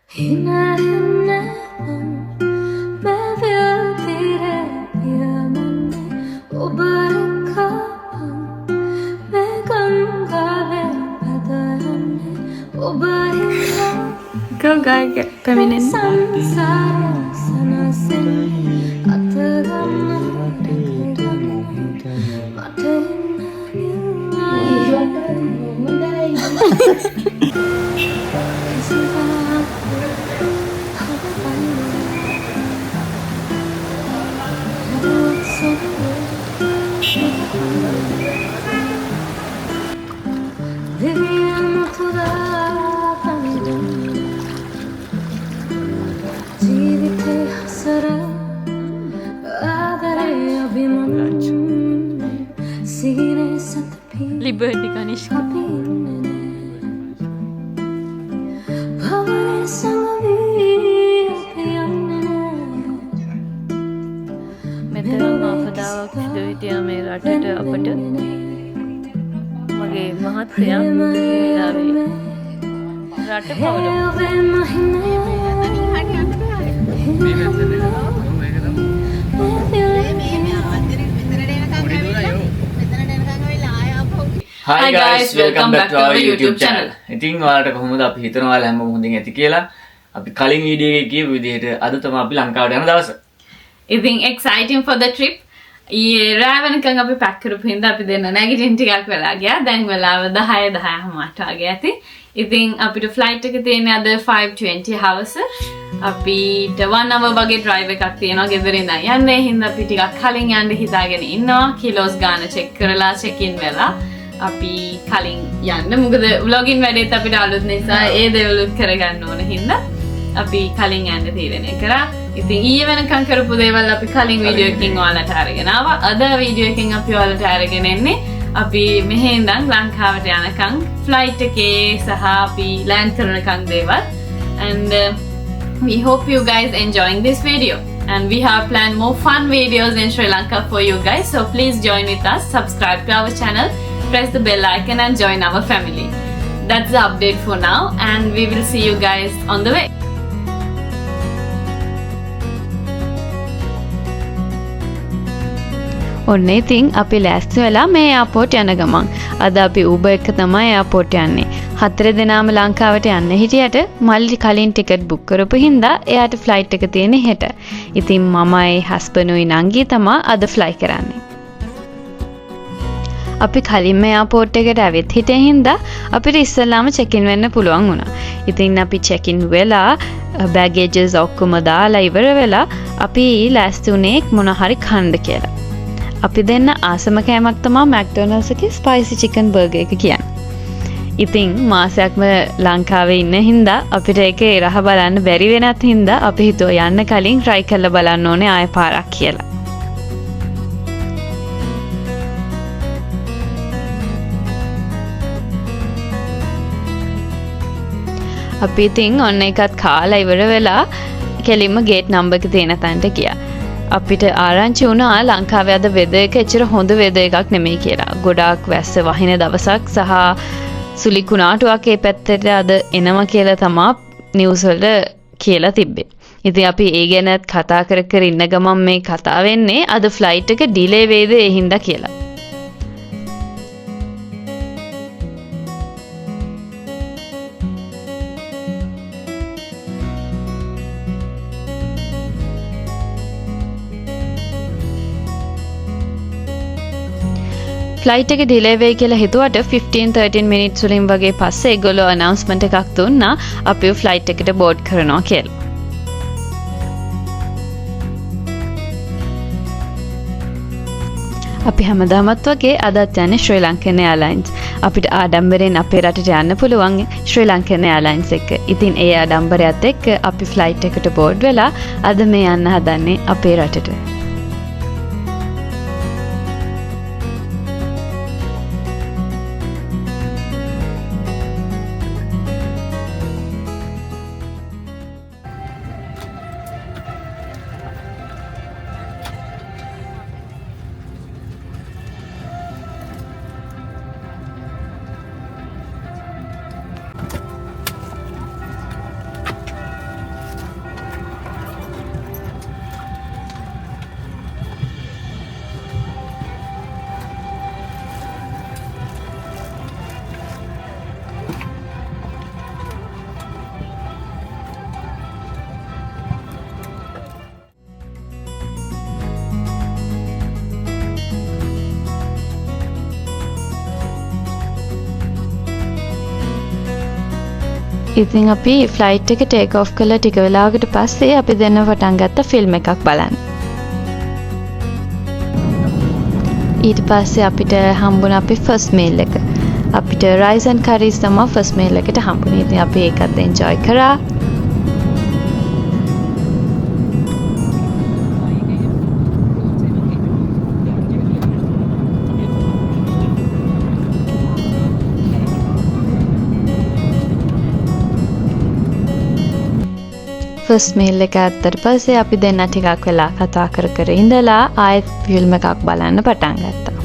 Go guy feminine. Liberty Kanishka. මෙතන මාපදාවක් සිදු හිටියා මේ රටට අපට මගේ මහත්තයා රට Hi guys, welcome back to our YouTube channel. ඉතින් ඔයාලට කොහොමද අපි හිතනවා ඔයාලා හැමෝම හොඳින් ඇති කියලා. අපි කලින් වීඩියෝ එකේ කියපු විදිහට අද තමයි අපි ලංකාවට යන දවස. ඉතින් exciting for the trip. ඊයේ රෑ වෙනකන් අපි පැක් කරපු හින්දා අපි දෙන්න නැගිටින්න ටිකක් වෙලා ගියා. දැන් වෙලාව 10:10 වගේ ඇති. ඉතින් අපිට ෆ්ලයිට් එක තියෙන්නේ අද 5:20 හවස. අපිට 1 hour වගේ drive එකක් තියෙනවා ගෙදරින් ඉඳන් යන්නේ. හින්දා අපි ටිකක් කලින් යන්න හිතාගෙන ඉන්නවා. කිලෝස් ගාන check කරලා check in වෙලා අපි කලින් යන්න. මොකද vlogging වැඩේත් අපිට අලුත් නිසා ඒ දේවලුත් කරගන්න ඕන හින්දා අපි කලින් යන්න තීරණය කරා. ඉතින් ඊයේ වෙනකන් කරපු දේවල් අපි කලින් වීඩියෝ එකකින් ඔයාලට අරගෙන ආවා. අද වීඩියෝ එකකින් අපි ඔයාලට අරගෙන එන්නේ අපි මෙහෙ ඉඳන් ලංකාවට යනකම් ෆ්ලයිට් එකේ සහ අපි ලෑන්ඩ් කරනකම් දේවල්. And we hope you guys enjoying this video. And we have planned more fun videos in Sri Lanka for you guys. So please join with us, subscribe to our channel, press the bell icon and join our family. That's the update for now and we will see you guys on the way. ඔන්න ඉතින් අපි ලෑස්ති වෙලා මේ airport යන ගමන් අද අපි Uber එක තමයි එයාපෝට් යන්නේ. 4 දෙනාම ලංකාවට යන්න හිටියට මල්ලි කලින් ටිකට් බුක් කරපු හින්දා එයාට ෆ්ලයිට් එක තියෙන්නේ හෙට. ඉතින් මමයි හස්බන්ඩ්ුයි නංගි තමයි අද ෆ්ලයි කරන්නේ. අපි කලින්ම එයාපෝට් එකට ඇවිත් හිටිය හින්දා අපිට ඉස්සෙල්ලාම චෙක් ඉන් වෙන්න පුළුවන් වුණා. ඉතින් අපි චෙක් ඉන් වෙලා බෑගේජස් ඔක්කොම දාලා ඉවර වෙලා අපි ලෑස්ති වුණේ මොන හරි කන්න කියලා. අපි දෙන්න ආසම කෑමක් තමයි මැක්ඩොනල්ඩ්ස් එකේ ස්පයිසි චිකන් බර්ගර් එක කියන්නේ. ඉතින් මාසයක්ම ලංකාවේ ඉන්න හින්දා අපිට ඒකේ රහ බලන්න බැරි වෙනත් හින්දා අපි හිතුවා යන්න කලින් try කරලා බලන්න ඕනේ ආයෙ පාරක් කියලා. අපි ඉතින් ඔන්න එකත් කාලා ඉවර වෙලා කෙලින්ම ගේට් නම්බර් එක තියෙන තැනට ගියා. අපිට ආරංචි වුණා ලංකාවේ අද වෙදර් එක එච්චර හොඳ වෙදර් එකක් නෙමෙයි කියලා. ගොඩාක් වැස්ස වහින දවසක් සහ සුලි කුණාටුවක් ඒ පැත්තට අද එනවා කියලා තමයි නිවුස් වල කියලා තිබ්බේ. ඉතින් අපි ඒ ගැනත් කතා කර කර ඉන්න ගමන් මේ කතා වෙන්නේ අද ෆ්ලයිට් එක ඩිලේ වේද ඒ හින්දා කියලා. ෆ්ලයිට් එක ඩිලේ වෙයි කියලා හිතුවට 15-13 මිනිත්ස් වලින් වගේ පස්සේ ඒගොල්ලෝ announcement එකක් දුන්නා අපිව ෆ්ලයිට් එකට බෝඩ් කරනවා කියලා. අපි හැමදාමත් වගේ අදත් යන්නේ ශ්‍රී ලංකන් එයාලයින්ස්. අපිට ආඩම්බරෙන් අපේ රටට යන්න පුළුවන් ශ්‍රී ලංකන් එයාලයින්ස් එක. ඉතින් ඒ ආඩම්බරයත් එක්ක අපි ෆ්ලයිට් එකට බෝඩ් වෙලා අද මේ යන්න හදන්නේ අපේ රටට. ඉතින් අපි ෆ්ලයිට් එක ටේක් ඔෆ් කළා ටික වෙලාවකට පස්සේ අපි දෙන්න පටන් ගත්ත ෆිල්ම් එකක් බලන්න. ඊට පස්සේ අපිට හම්බුණා අපි ෆස්ට් මීල් එක. අපිට රයිස් ඇන්ඩ් කරීස් තමයි ෆස්ට් මීල් එකට හම්බුනේ. ඉතින් අපි ඒකත් එන්ජොයි කරා. ෆස්ට් මීල් එක ඇත්තට පස්සේ අපි දෙන්න ටිකක් වෙලා කතා කර කර ඉඳලා ආයෙත් ෆිල්ම් එකක් බලන්න පටන් ගත්තා.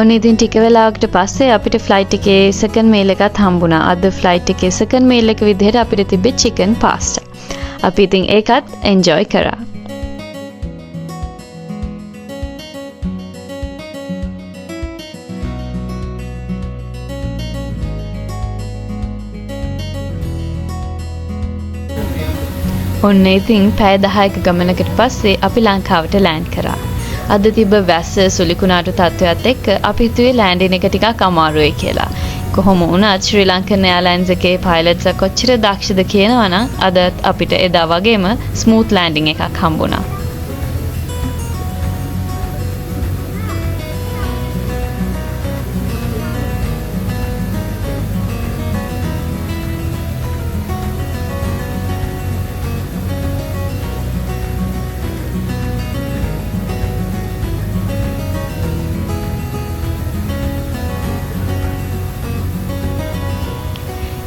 ඔන්න ඉතින් ටික වෙලාවකට පස්සේ අපිට ෆ්ලයිට් එකේ සෙකන්ඩ් මීල් එකත් හම්බුණා. අද ෆ්ලයිට් එකේ සෙකන්ඩ් මීල් එක විදිහට අපිට තිබ්බේ චිකන් පාස්ටා. අපි ඉතින් ඒකත් එන්ජොයි කරා. ඔන්න ඉතින් පැය 10ක ගමනකට පස්සේ අපි ලංකාවට ලෑන්ඩ් කරා. අද තිබ්බ වැස්ස සුලිකුණාටු තත්ත්වයක් එක්ක අපි හිතුවේ ලෑන්ඩින් එක ටිකක් අමාරුයි කියලා. කොහොම වුණත් ශ්‍රී ලංකන් එයාර්ලයින්ස් එකේ පයිලට්ස්ලා කොච්චර දක්ෂද කියනවනම් අද අපිට එදා වගේම ස්මූත් ලෑන්ඩින් එකක් හම්බුණා.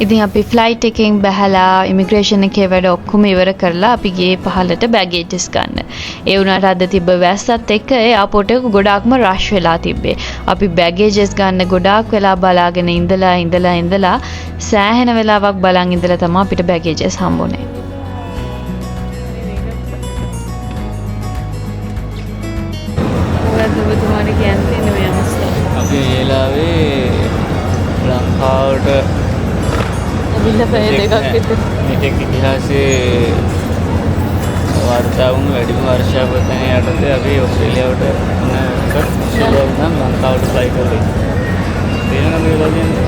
ඉතින් අපි ෆ්ලයිට් එකෙන් බැහැලා ඉමිග්‍රේෂන් එකේ වැඩ ඔක්කොම ඉවර කරලා අපි ගියේ පහළට බැගේජස් ගන්න. ඒ වුණාට අද තිබ්බ වැස්සත් එක්ක එයාපෝට් එක ගොඩාක්ම රෂ් වෙලා තිබ්බේ. අපි බැගේජස් ගන්න ගොඩාක් වෙලා බලාගෙන ඉඳලා සෑහෙන වෙලාවක් බලන් ඉඳලා තමයි අපිට බැගේජස් හම්බුනේ. මොකක්ද ඔබතුමාට කියන්නේ මේ අවස්ථාව? අපි ඒලාවේ ලංකාවට මෙතෙක් ඉතිහාසයේ වාර්තා වුණු වැඩිම වර්ෂාපතනය යටතේ අපි ඔස්ට්‍රේලියාවට නම් ලංකාවට ෆ්ලයි කරේ. තේරෙනවද කියලා කියන්නේ?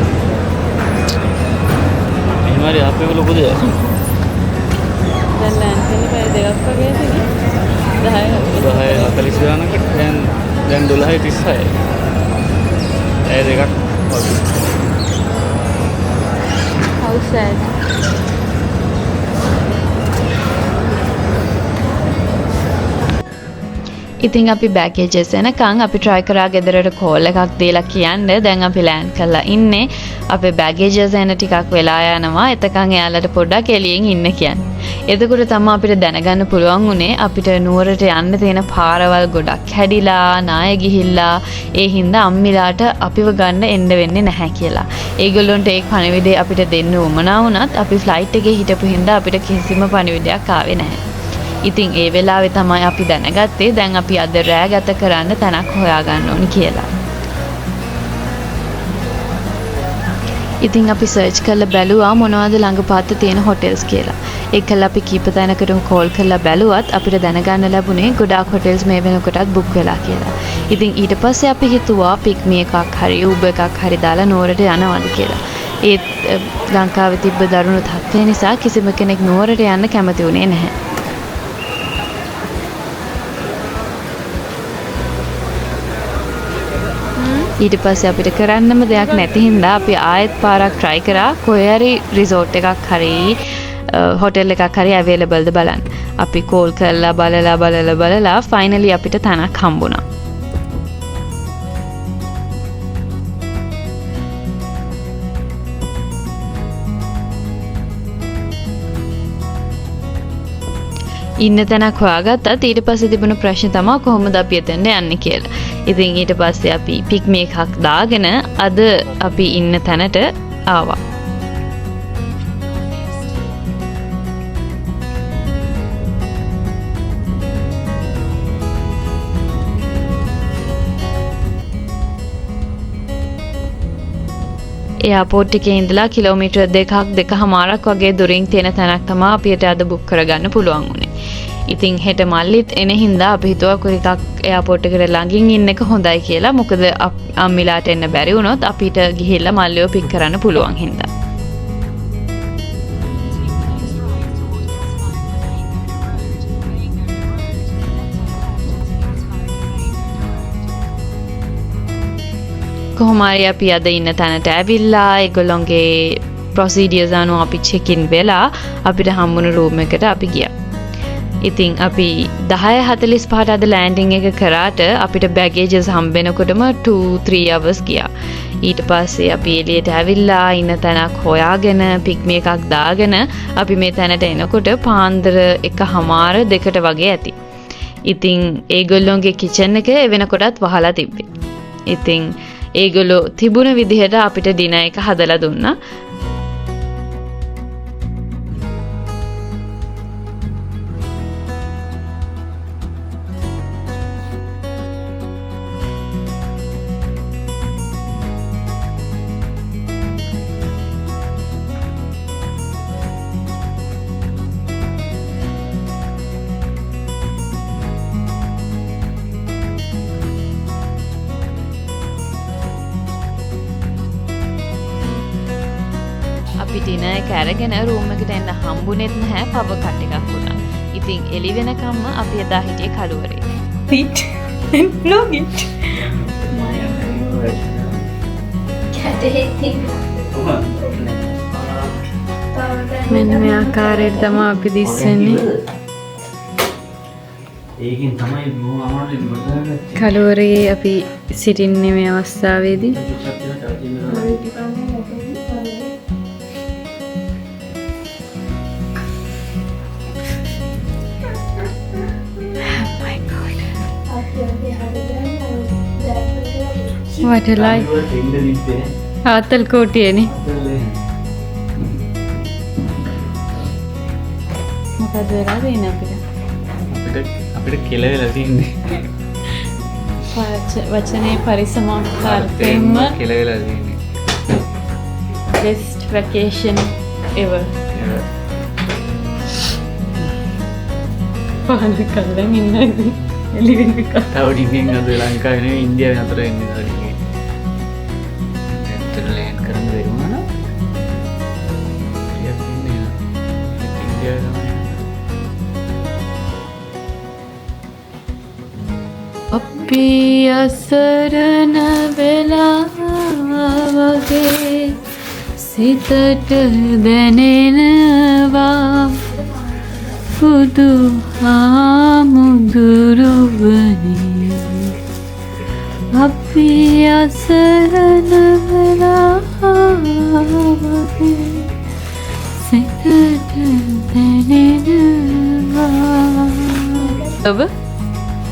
එහෙම හරි අපේ ලොකු දෙයක්. දැන් ලෑන්ඩ් කරලා පැය දෙකක් වගේ තිනේ. 10:40 ගානකට දැන් 12:36. පැය දෙකක් වගේ. How sad. ඉතින් අපි බැගේජස් එනකන් අපි try කරා ගෙදරට කෝල් එකක් දීලා කියන්න දැන් අපි ලෑන්ඩ් කරලා ඉන්නේ. අපේ බැගේජස් එන ටිකක් වෙලා යනවා. එතකන් එයාලට පොඩ්ඩක් එළියෙන් ඉන්න කියන්න. එතකොට තමයි අපිට දැනගන්න පුළුවන් උනේ අපිට නුවරට යන්න තියෙන පාරවල් ගොඩක් හැදිලා, නාය ගිහිල්ලා, ඒ හින්දා අම්මිලාට අපිව ගන්න එන්න වෙන්නේ නැහැ කියලා. ඒගොල්ලොන්ට ඒ පණිවිඩය අපිට දෙන්න උවමනා වුණත් අපි ෆ්ලයිට් එකේ හිටපු හින්දා අපිට කිසිම පණිවිඩයක් ආවේ නැහැ. ඉතින් ඒ වෙලාවේ තමයි අපි දැනගත්තේ දැන් අපි අද රෑ ගත කරන්න තැනක් හොයාගන්න ඕනි කියලා. ඉතින් අපි සර්ච් කරලා බැලුවා මොනවද ළඟපාත තියෙන හොටෙල්ස් කියලා. ඒකල අපි කීප තැනකටම කෝල් කරලා බැලුවත් අපිට දැනගන්න ලැබුණේ ගොඩාක් හොටෙල්ස් මේ වෙනකොටත් බුක් වෙලා කියලා. ඉතින් ඊට පස්සේ අපි හිතුවා පික්මි එකක් හරි Uber එකක් හරි දාලා නුවරට යනවාද කියලා. ඒත් ලංකාවේ තිබ්බ දරුණු තත්ත්වය නිසා කිසිම කෙනෙක් නුවරට යන්න කැමති වුණේ නැහැ. ඊට පස්සේ අපිට කරන්නම දෙයක් නැති හින්දා අපි ආයෙත් පාරක් try කරා කොහේ හරි resort එකක් හරි hotel එකක් හරි available ද බලන්න. අපි call කරලා බලලා finally අපිට තැනක් හම්බුණා. ඉන්න තැනක් හොයාගත්තත් ඊට පස්සේ තිබුණු ප්‍රශ්නේ තමයි කොහොමද අපි එතෙන්ට යන්නේ කියලා. ඉතින් ඊට පස්සේ අපි පික්මි එකක් දාගෙන අද අපි ඉන්න තැනට ආවා. එයාපෝට් එකේ ඉඳලා කිලෝමීටර් 2.5 වගේ දුරින් තියෙන තැනක් තමයි අපිට අද බුක් කරගන්න පුළුවන් උනේ. ඉතින් හෙට මල්ලිත් එන හින්දා අපි හිතුවා කුරිකක් එයාපෝට් එකට ළඟින් ඉන්න එක හොඳයි කියලා. මොකද අම්මිලාට එන්න බැරි වුණොත් අපිට ගිහිල්ලා මල්ලිව පික් කරන්න පුළුවන් හින්දා. කොහොම හරි අපි අද ඉන්න තැනට ඇවිල්ලා ඒගොල්ලොන්ගේ ප්‍රොසීඩියර්ස් අනුව අපි චෙක් ඉන් වෙලා අපිට හම්බුණු රූම් එකට අපි ගියා. ඉතින් අපි 10:45ට අද ලෑන්ඩින් එක කරාට අපිට බැගේජස් හම්බෙනකොටම 2-3 hours ගියා. ඊට පස්සේ අපි එළියට ඇවිල්ලා ඉන්න තැනක් හොයාගෙන පික්මි එකක් දාගෙන අපි මේ තැනට එනකොට පාන්දර 1:00 වගේ ඇති. ඉතින් ඒගොල්ලොන්ගේ කිචන් එක වෙනකොටත් වහලා තිබ්බේ. ඉතින් ඒගොල්ලෝ තිබුණ විදිහට අපිට ඩිනර් එක හදලා දුන්නා. අපි ඩිනර් එක අරගෙන රූම් එකට එන්න හම්බුනේත් නැහැ. පව කට් එකක් වුණා. ඉතින් එළි වෙනකම්ම අපි එදා හිටියේ කළුවරේ. Sit and vlog it. මෙන්න මේ ආකාරයට තමයි අපි දිස්සන්නේ. ඒකෙන් තමයි මම අමාරුයි බඩගන්නේ. කළුවරේ අපි සිටින්නේ මේ අවස්ථාවේදී. What a life. ආතල් කෝටියනේ. මොකද වෙලා තියෙන්නේ අපිට? අපිට කෙලවෙලා තියෙන්නේ. වචනේ පරිසමාර්ථයෙන්ම කෙලවෙලා තියෙන්නේ. best vacation ever. පාන කල්ලන් ඉන්නයි. එළිවෙන එක. තව ඩිංගෙන් අද ලංකාවේ නෙවෙයි ඉන්දියාවේ නතර වෙන්නේ තව ඩිංගෙන්. ඇත්තට ලෑන්ඩ් කරන්න බැරි වුණා නේද? ටිකක් ඉන්නේ නේද? ඉන්දියාවේ තමයි. අපි අසරණ වෙලා වගේ සිතට දැනෙනවා බුදු හාමුදුරුවනේ අපි අසරණ වෙලා වගේ සිතට දැනෙනවා. ඔබ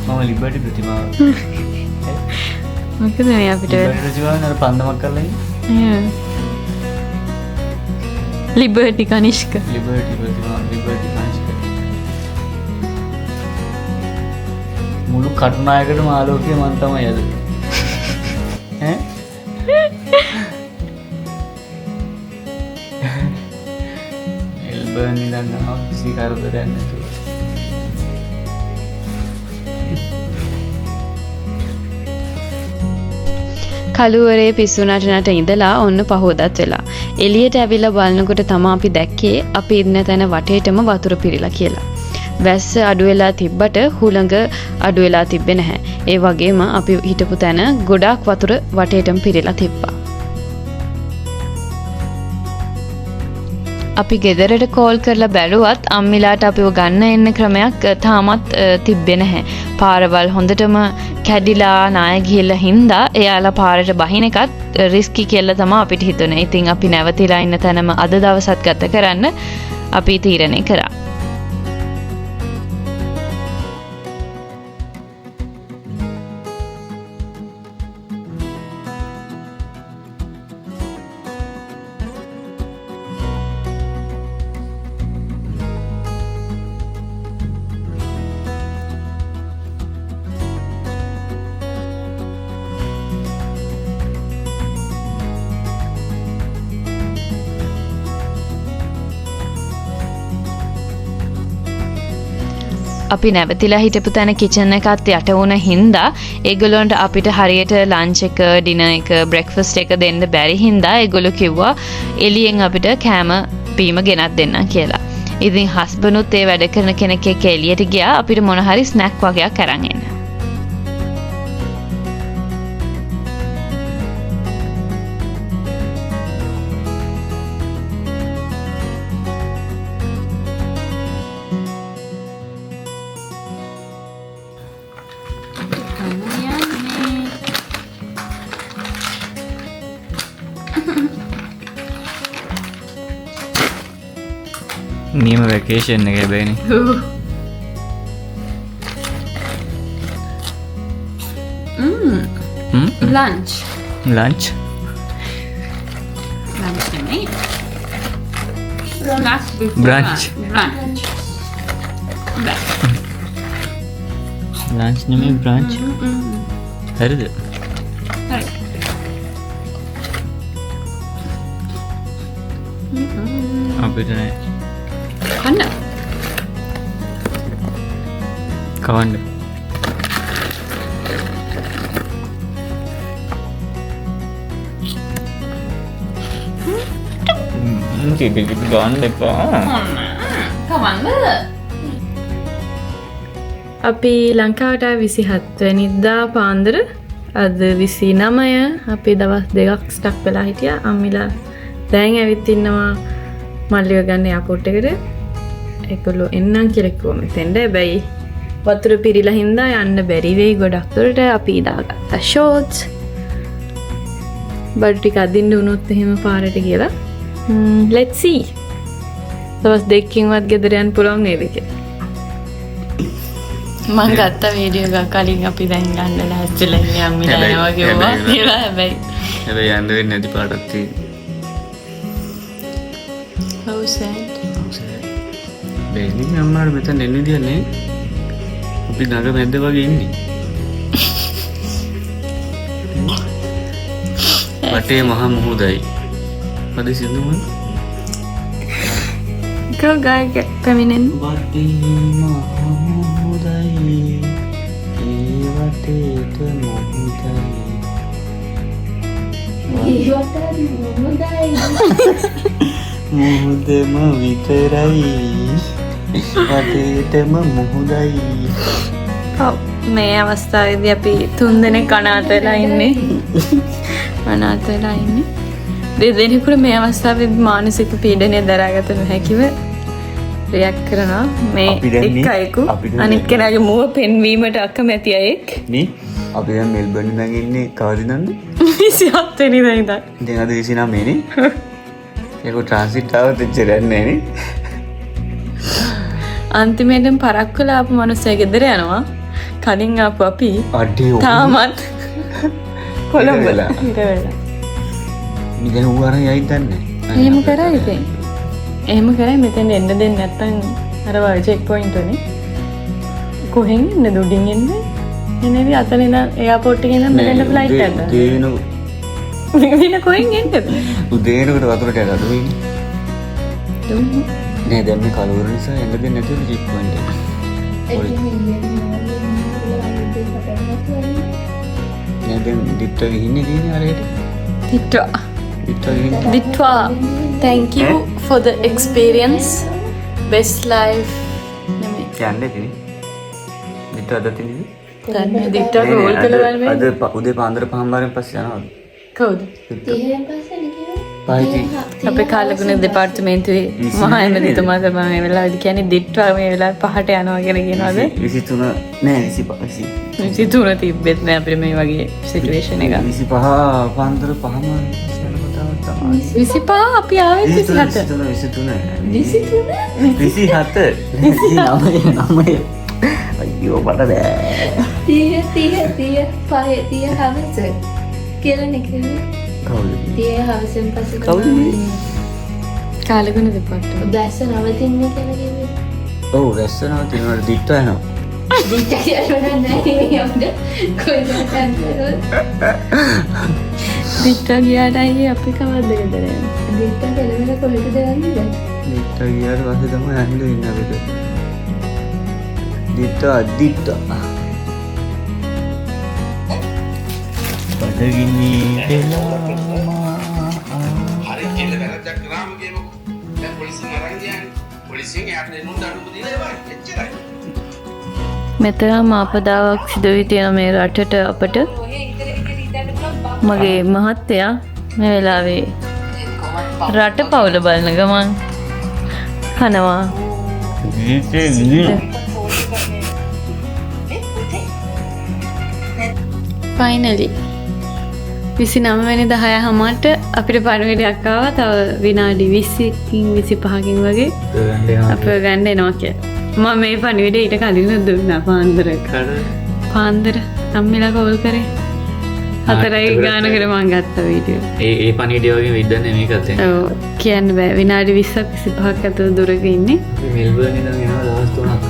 මම ලිබර්ටි ප්‍රතිමාව. මොකද මේ අපිට ලිබර්ටි ප්‍රතිමාව නේද පන්දමක් කරලා ඉන්නේ? ලිබර්ටි කනිෂ්ක. ලිබර්ටි ප්‍රතිමාව ලිබර්ටි කනිෂ්ක. මුළු කටුනායකටම ආලෝකය මන් තමයි අද. ඈ? මෙල්බර්න් ඉඳන් ආව කිසි කරදරයක් නැතුව. කළුවරේ පිස්සුනටනට ඉඳලා ඔන්න පහෝදත් වෙලා. එළියට ඇවිල්ලා බලනකොට තමයි අපි දැක්කේ අපි ඉන්න තැන වටේටම වතුර පිරීලා කියලා. වැස්ස අඩු වෙලා තිබ්බට හුළඟ අඩු වෙලා තිබ්බේ නැහැ. ඒ වගේම අපි හිටපු තැන ගොඩාක් වතුර වටේටම පිරීලා තිබ්බා. අපි ගෙදරට කෝල් කරලා බැලුවත් අම්මිලාට අපිව ගන්න එන්න ක්‍රමයක් තාමත් තිබ්බේ නැහැ. පාරවල් හොඳටම කැඩිලා ණය ගිහිල්ලා හින්දා එයාලා පාරට බහින එකත් රිස්කි කියලා තමයි අපිට හිතුනේ. ඉතින් අපි නැවතිලා ඉන්න තැනම අද දවසත් ගත කරන්න අපි තීරණය කරා. අපි නැවතිලා හිටපු තැන කිචන් එකත් යට වුණ හින්දා ඒගොල්ලන්ට අපිට හරියට ලන්ච් එක ඩිනර් එක බ්‍රෙක්ෆාස්ට් එක දෙන්න බැරි හින්දා ඒගොල්ලෝ කිව්වා එළියෙන් අපිට කෑම බීම ගෙනත් දෙන්න කියලා. ඉතින් හස්බන්ඩ්නුත් ඒ වැඩ කරන කෙනෙක් එක්ක එළියට ගියා අපිට මොන හරි ස්නැක් වගේක් අරන් එන්න. නියම වැකේෂන් එක හැබැයිනේ. ලන්ච් ලන්ච් නෙමෙයි. Brunch. ලන්ච් නෙමෙයි බ්‍රන්ච්. හරිද? හරි. අපිට නෑ කන්න. කවන්න. ගන්න එපා. කවන්න. අපි ලංකාවට 27 වෙනිදා පාන්දර අද 29 අපි දවස් දෙකක් ස්ටක් වෙලා හිටියා. අම්මිලා දැන් ඇවිත් ඉන්නවා මල්ලිව ගන්න එයාපෝට් එකට. ඒගොල්ලෝ එන්නම් කියලා කිව්වා මෙතෙන්ට. හැබැයි වතුර පිරීලා හින්දා යන්න බැරි වෙයි ගොඩක් දුරට. අපි දාගත්තා ෂෝට්ස්. බඩු ටික අදින්න උනොත් එහෙම පාරට කියලා. let's see. දවස් දෙකකින්වත් ගෙදර යන්න පුළුවන් නේද කියලා. මං ගත්ත වීඩියෝ එකක් කලින් අපි දැන් ගන්න ලෑස්තිලා ඉන්නේ අම්මිලා යනවා කිව්වා කියලා. හැබැයි යන්න වෙන්නේ නැති පාටක් තියෙනවා. how sad. බේනික් අම්මාට මෙතන එන්න විදියක් නෑ. අපි නග මැද්ද වගේ ඉන්නේ. වටේ මහා මුහුදයි. පද සින්දුමන්. Go guys, පැමිණෙන්න. වටේ මහා මුහුදයි. ඒ වටේට මුහුදයි. මුහුදම විතරයි. වටේටම මුහුදයි. ඔව් මේ අවස්ථාවේදී අපි 3 දෙනෙක් අනාථ වෙලා ඉන්නේ. අනාථ වෙලා ඉන්නේ. දෙදෙනෙකුට මේ අවස්ථාවේදී මානසික පීඩනය දරාගත නොහැකිව රියැක්ට් කරනවා. මේ එක් අයෙකු අනිත් කෙනාගේ මුව පෙන්වීමට අකමැති අයෙක්. නේ අපි දැන් මෙල්බර්න් ඉඳන් ඉන්නේ කවද ඉඳන්ද? 27 වෙනිදා ඉඳන්. දැන් අද 29 නේ. ඒක ට්‍රාන්සිට් ආවත් එච්චරක් නෑ නේ. අන්තිමේටම පරක් වෙලා ආපු මිනිස්සයා ගෙදර යනවා. කලින් ආපු අපි තාමත් කොළඹ ඉර වෙලා. මිදෙන ඌ අරන් යයිද දන්නේ. එහෙම කරා ඉතින්. එහෙම කරා මෙතෙන් එන්න දෙන්නේ නැත්තම් අර වගේ චෙක් පොයින්ට් උනේ. කොහෙන් එන්නද උඩින් එන්නේ? එනේවි අතන ඉඳන් එයාපෝට් එකේ ඉඳන් මෙතෙන්ට ෆ්ලයිට් එකක් ගන්න. දේන වෙන කොහෙන් එන්නද? උදේනකට වතුරට යනවා දුන්නේ. නෑ දැන් මේ කලවර නිසා එන්න දෙන්නේ නැතිව චෙක් පොයින්ට් එක. නෑ දැන් දිට්ටා ගිහින්නේ තියෙන්නේ අරයට. Ditwa, thank you for the experience. Best life. කියන්නේ නේ. දිට්ටා අද තියෙන්නේ. දැන් දිට්ටා රෝල් කළා වල අද උදේ පාන්දර 5 මාරෙන් පස්සේ යනවා. කවුද? පායිටි. අපේ කාලගුණ දෙපාර්තමේන්තුවේ මහා ඇමතිතුමා තමයි මේ වෙලාවේදී කියන්නේ දිට්වා මේ වෙලාවේ 5ට යනවා කියලා කියනවාද? 23 නෑ 25. 23 තිබ්බෙත් නෑ අපිට මේ වගේ සිටුේෂන් එකක්. 25 පාන්දර 5 මාරෙන් පස්සේ යන කතාවක් තමයි. 25 අපි ආවේ 27. 27 අයියෝ මට බෑ. 30 හවස කියලානේ කිව්වේ. කවුද? 30 හවසෙන් පස්සේ කවුද? කාලගුණ දෙපාර්තමේන්තුව. බැස්ස නවතින්නේ කියලා කිව්වේ. ඔව් රැස්සනවා තියනවා දිට්ටා යනවා. දිට්ටා කියලා නැහැ අපිට කොහෙද යන්නේ? දිට්ටා ගියාට අයියේ අපි කවද්ද ගෙදර යන්නේ? දිට්ටා කියලා කොහෙද යන්නේ? දිට්ටා ගියාට පස්සේ තමයි යන්න ඉන්න අපිට. දිත්ත බඩගිනි වෙලා හරි කියලා වැරද්දක් කරාම කියමුකෝ. දැන් පොලිසියෙන් අරන් ගියානේ. පොලිසියෙන් යාට දෙනුන් දඬුවම දීලා ඒවා එච්චරයි. මෙතරම් ආපදාවක් සිදු වී තියෙන මේ රටට අපට මගේ මහත්තයා මේ වෙලාවේ රට පවුල බලන ගමන් කනවා. ෆයිනලි 29 වෙනි 10 හමාරට අපිට පණිවිඩයක් ආවා. තව විනාඩි 20කින් 25කින් වගේ අපිව ගන්න එනවා කියලා. මම මේ පණිවිඩය ඊට කලින් දුන්නා පාන්දර අම්මිලා කෝල් කරේ 4යි ගානකට මං ගත්ත වීඩියෝ. ඒ පණිවිඩය වගේ විද්දන්නේ මේකත් එන්නේ. ඔව් කියන්න බෑ. විනාඩි 20ක් 25ක් අතර දුරක ඉන්නේ. මෙල්බර්න් ඉඳන් එනවා දවස් 3ක්.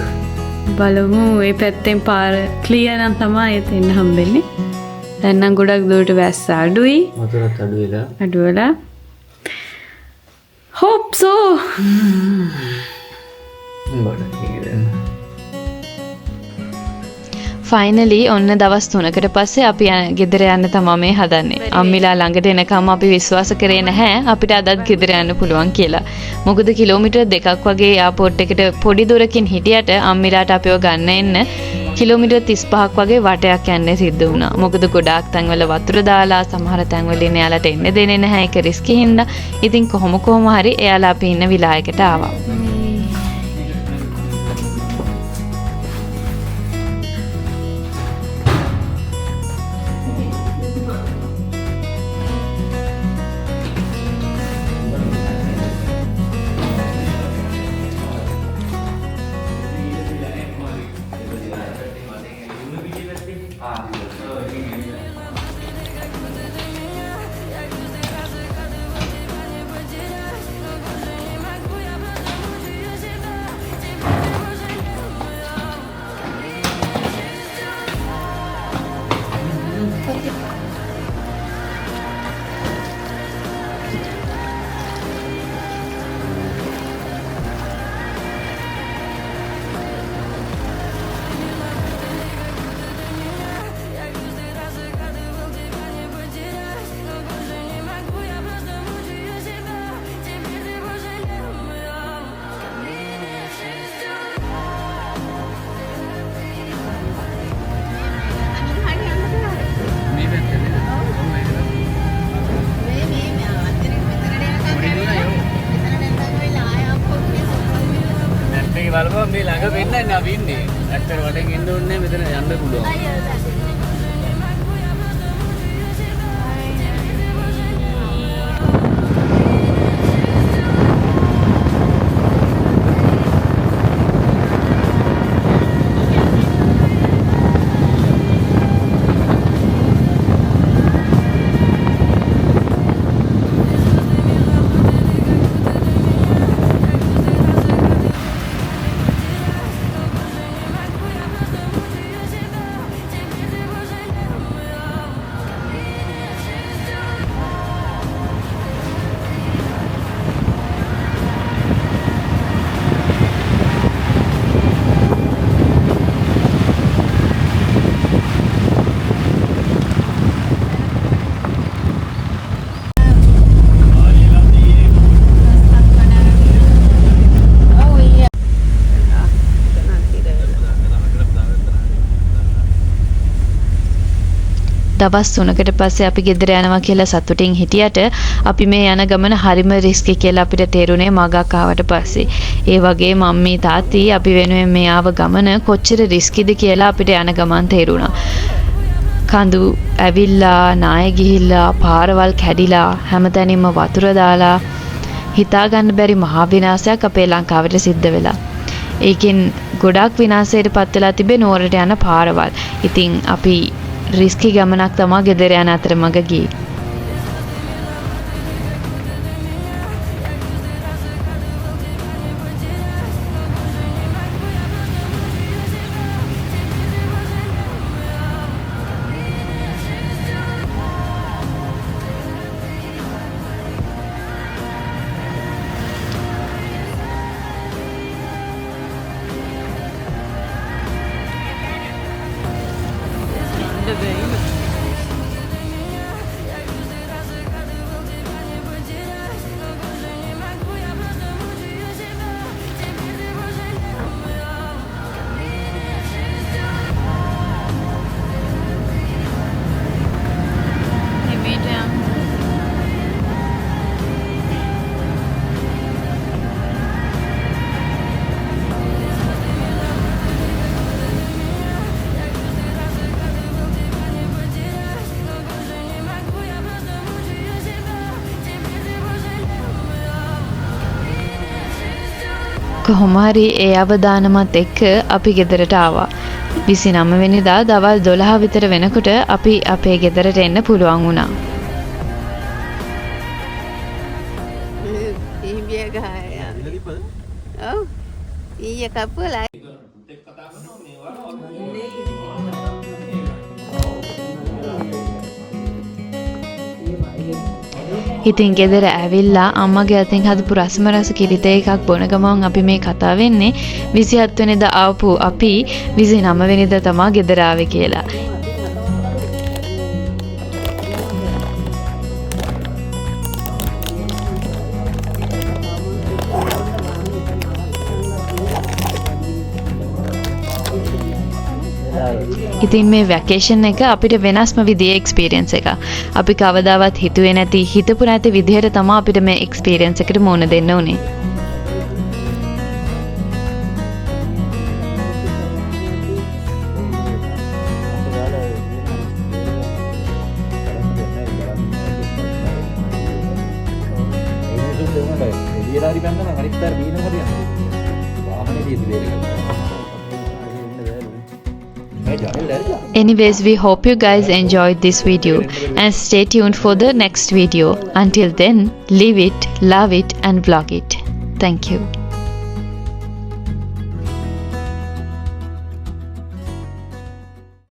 බලමු මේ පැත්තෙන් පාර ක්ලියර් නම් තමයි එතෙන් හම්බෙන්නේ. දැන් නම් ගොඩක් දුරට වැස්ස අඩුයි. වතුරත් අඩු වෙලා. hope so. ෆයිනලි ඔන්න දවස් 3කට පස්සේ අපි ගෙදර යන්න තමයි මේ හදන්නේ. අම්මිලා ළඟට එනකම් අපි විශ්වාස කරේ නැහැ අපිට අදත් ගෙදර යන්න පුළුවන් කියලා. මොකද කිලෝමීටර් 2ක් වගේ එයාපෝට් එකට පොඩි දුරකින් හිටියට අම්මිලාට අපිව ගන්න එන්න කිලෝමීටර් 35ක් වගේ වටයක් යන්න සිද්ධ වුණා. මොකද ගොඩාක් තැන්වල වතුර දාලා සමහර තැන්වල ඉන්න එයාලට එන්න දෙන්නේ නැහැ. ඒක රිස්කි හින්දා. ඉතින් කොහොම හරි එයාලා අපි ඉන්න විලායකට ආවා. බලපන් මේ ළඟ වෙන්නන්නේ අපි ඉන්නේ. ඇත්තට වටෙන් එන්න ඕනේ මෙතන යන්න පුළුවන්. දවස් 3කට පස්සේ අපි ගෙදර යනවා කියලා සතුටින් හිටියට අපි මේ යන ගමන හරිම රිස්කි කියලා අපිට තේරුනේ මගක් ආවට පස්සේ. ඒ වගේ මම්මී තාත්ති අපි වෙනුවෙන් මේ ආව ගමන කොච්චර රිස්කිද කියලා අපිට යන ගමන් තේරුණා. කඳු ඇවිල්ලා, නාය ගිහිල්ලා, පාරවල් කැඩිලා, හැමතැනින්ම වතුර දාලා හිතා ගන්න බැරි මහා විනාශයක් අපේ ලංකාවට සිද්ධ වෙලා. ඒකෙන් ගොඩක් විනාශයට පත් වෙලා තිබේ නුවරට යන පාරවල්. ඉතින් අපි රිස්කි ගමනක් තමා ගෙදර යන අතරමඟ ගියේ. කොහොම හරි ඒ අවදානමත් එක්ක අපි ගෙදරට ආවා. 29 වෙනිදා දවල් 12 විතර වෙනකොට අපි අපේ ගෙදරට එන්න පුළුවන් වුණා. ඉතින් ගෙදර ඇවිල්ලා අම්මගේ අතින් හදපු රසම රස කිරිත එකක් බොන ගමන් අපි මේ කතා වෙන්නේ 27 වෙනිදා ආපු අපි 29 වෙනිදා තමා ගෙදර ආවේ කියලා. ඉතින් මේ වැකේෂන් එක අපිට වෙනස්ම විදිහේ එක්ස්පීරියන්ස් එකක්. අපි කවදාවත් හිතුවේ නැති හිතපු නැති විදිහට තමයි අපිට මේ එක්ස්පීරියන්ස් එකට මුහුණ දෙන්න උනේ. Anyways, we hope you guys enjoyed this video and stay tuned for the next video. Until then, live it, love it and vlog it. Thank you.